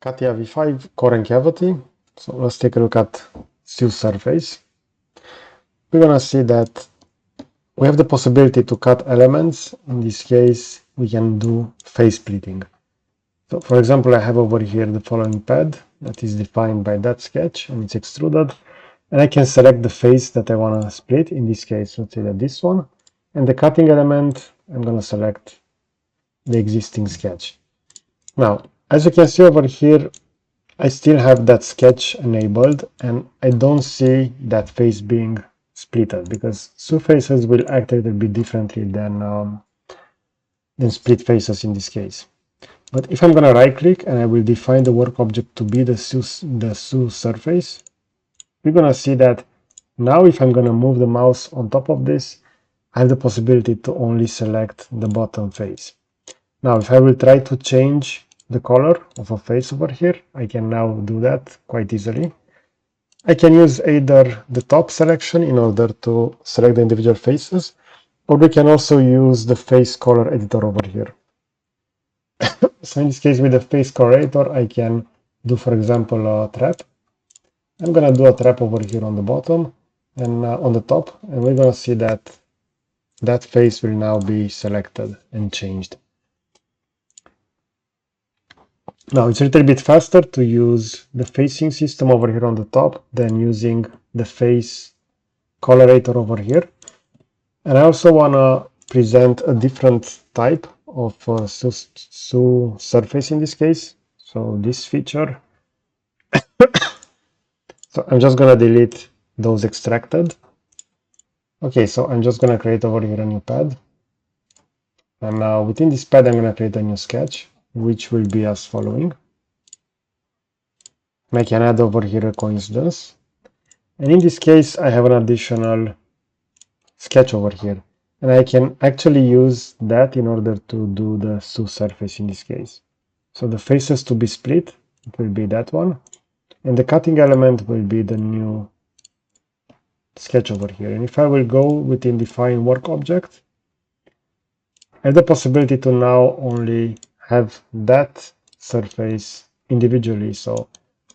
CATIA V5 core and cavity. So let's take a look at SUS surface. We're going to see that we have the possibility to cut elements. In this case, we can do face splitting. So for example, I have over here the following pad that is defined by that sketch and it's extruded. And I can select the face that I want to split. In this case, let's say that this one. And the cutting element, I'm going to select the existing sketch. Now, as you can see over here, I still have that sketch enabled and I don't see that face being splitted because SU faces will act a little bit differently than split faces in this case. But if I'm going to right click and I will define the work object to be the SU surface, we're going to see that now if I'm going to move the mouse on top of this, I have the possibility to only select the bottom face. Now if I will try to change the color of a face over here, I can now do that quite easily. I can use either the top selection in order to select the individual faces, or we can also use the face color editor over here. So in this case, with the face color editor, I can do, for example, a trap. I'm going to do a trap over here on the bottom and on the top, and we're going to see that that face will now be selected and changed. Now it's a little bit faster to use the facing system over here on the top than using the face colorator over here. And I also want to present a different type of SU surface in this case. So this feature. So I'm just going to delete those extracted. Okay, so I'm just going to create over here a new pad. And now within this pad, I'm going to create a new sketch, which will be as following. I can add over here a coincidence. And in this case, I have an additional sketch over here. And I can actually use that in order to do the SU surface in this case. So the faces to be split, it will be that one. And the cutting element will be the new sketch over here. And if I will go within define work object, I have the possibility to now only have that surface individually. So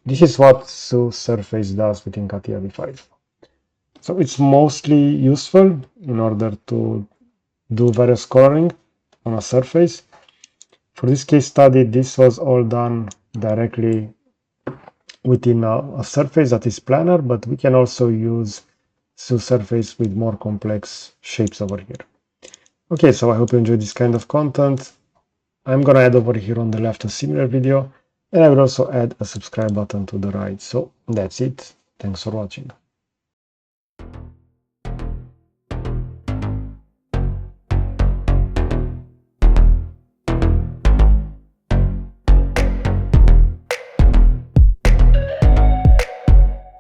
this is what SU surface does within CATIA V5. So it's mostly useful in order to do various coloring on a surface. For this case study, this was all done directly within a surface that is planar, but we can also use SU surface with more complex shapes over here. Okay, so I hope you enjoyed this kind of content. I'm going to add over here on the left a similar video, and I will also add a subscribe button to the right. So that's it. Thanks for watching.